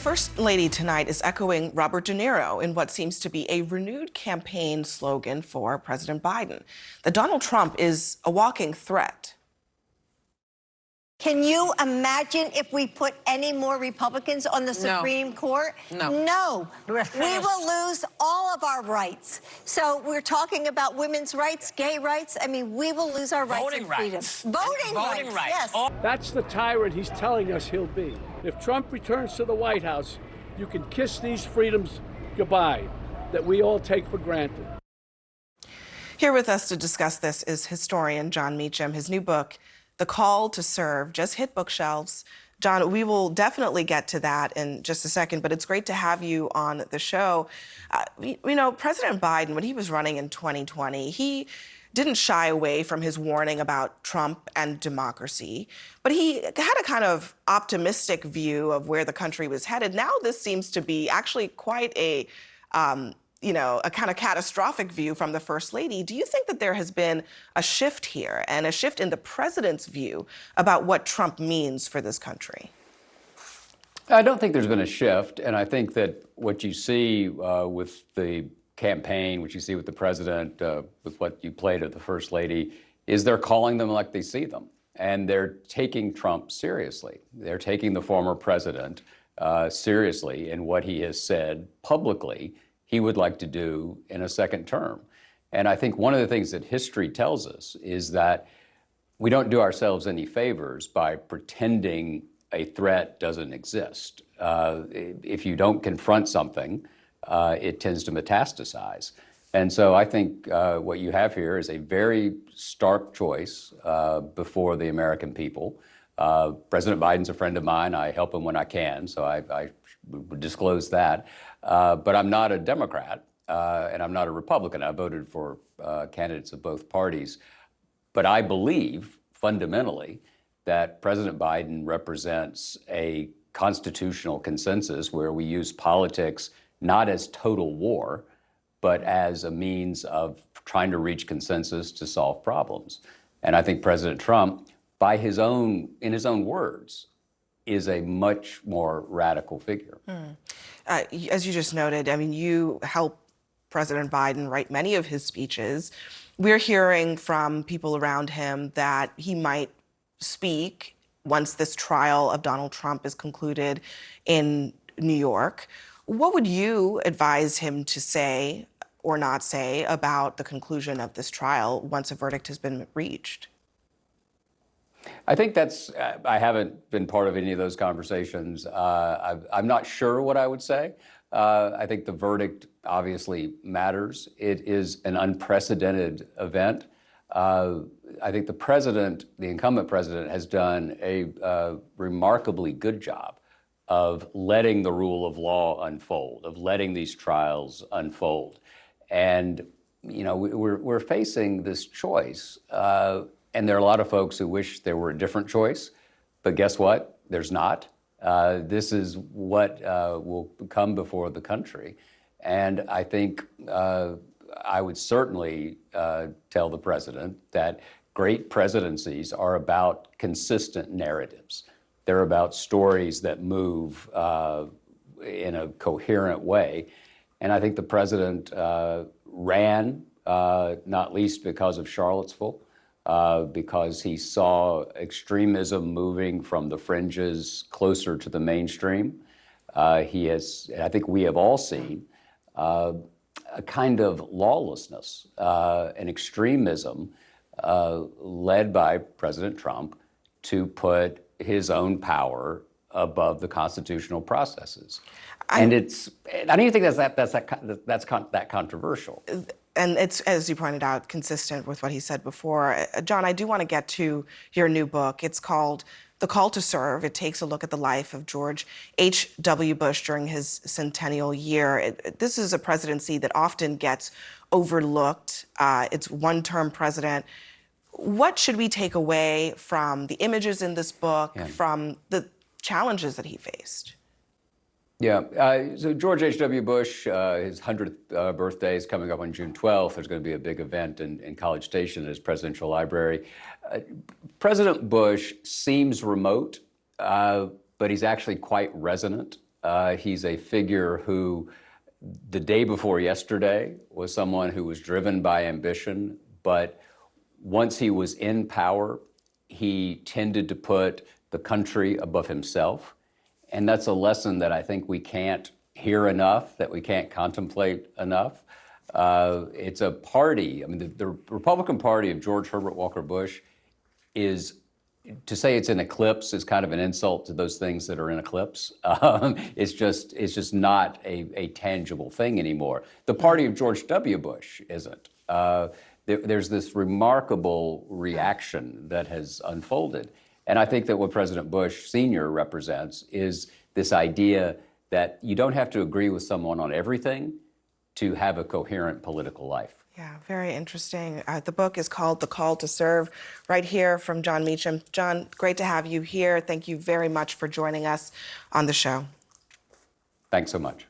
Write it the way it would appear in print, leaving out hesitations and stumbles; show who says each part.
Speaker 1: First Lady tonight is echoing Robert De Niro in what seems to be a renewed campaign slogan for President Biden, that Donald Trump is a walking threat.
Speaker 2: Can you imagine if we put any more Republicans on the Supreme Court? No. We will lose all of our rights. So we're talking about women's rights, gay rights. I mean, we will lose our rights and freedom. Voting rights, yes.
Speaker 3: That's the tyrant he's telling us he'll be. If Trump returns to the White House, you can kiss these freedoms goodbye that we all take for granted.
Speaker 1: Here with us to discuss this is historian Jon Meacham. His new book, The Call to Serve, just hit bookshelves. Jon, we will definitely get to that in just a second, but it's great to have you on the show. President Biden, when he was running in 2020, he didn't shy away from his warning about Trump and democracy, but he had a kind of optimistic view of where the country was headed. Now this seems to be actually quite a kind of catastrophic view from the First Lady. Do you think that there has been a shift here and a shift in the president's view about what Trump means for this country?
Speaker 4: I don't think there's been a shift. And I think that what you see with the campaign, what you see with the president, with what you played of the First Lady, is they're calling them like they see them. And they're taking Trump seriously. They're taking the former president seriously in what he has said publicly he would like to do in a second term. And I think one of the things that history tells us is that we don't do ourselves any favors by pretending a threat doesn't exist. If you don't confront something, it tends to metastasize. And so I think what you have here is a very stark choice before the American people. President Biden's a friend of mine. I help him when I can, so I would disclose that. But I'm not a Democrat, and I'm not a Republican. I voted for candidates of both parties. But I believe, fundamentally, that President Biden represents a constitutional consensus where we use politics not as total war, but as a means of trying to reach consensus to solve problems. And I think President Trump, in his own words, is a much more radical figure.
Speaker 1: As you just noted, I mean, you helped President Biden write many of his speeches. We're hearing from people around him that he might speak once this trial of Donald Trump is concluded in New York. What would you advise him to say or not say about the conclusion of this trial once a verdict has been reached?
Speaker 4: I think I haven't been part of any of those conversations. I'm not sure what I would say. I think the verdict obviously matters. It is an unprecedented event. I think the incumbent president, has done a remarkably good job of letting the rule of law unfold, of letting these trials unfold. And, we're facing this choice. And there are a lot of folks who wish there were a different choice, but guess what? There's not. This is what will come before the country. And I think I would certainly tell the president that great presidencies are about consistent narratives. They're about stories that move in a coherent way. And I think the president ran, not least because of Charlottesville, because he saw extremism moving from the fringes closer to the mainstream. He has, I think we have all seen, a kind of lawlessness, an extremism led by President Trump to put his own power above the constitutional processes. I don't even think that's that controversial.
Speaker 1: And it's, as you pointed out, consistent with what he said before. Jon, I do want to get to your new book. It's called The Call to Serve. It takes a look at the life of George H.W. Bush during his centennial year. This is a presidency that often gets overlooked. It's one-term president. What should we take away from the images in this book, from the challenges that he faced?
Speaker 4: Yeah, so George H.W. Bush, his 100th birthday is coming up on June 12th. There's going to be a big event in College Station at his presidential library. President Bush seems remote, but he's actually quite resonant He's a figure who, the day before yesterday, was someone who was driven by ambition, but once he was in power, he tended to put the country above himself. And that's a lesson that I think we can't hear enough, that we can't contemplate enough. It's a party, I mean, the Republican Party of George Herbert Walker Bush is, to say it's in eclipse is kind of an insult to those things that are in eclipse. It's just not a tangible thing anymore. The party of George W. Bush isn't. There's this remarkable reaction that has unfolded. And I think that what President Bush Sr. represents is this idea that you don't have to agree with someone on everything to have a coherent political life.
Speaker 1: Yeah, very interesting. The book is called The Call to Serve, right here from Jon Meacham. Jon, great to have you here. Thank you very much for joining us on the show.
Speaker 4: Thanks so much.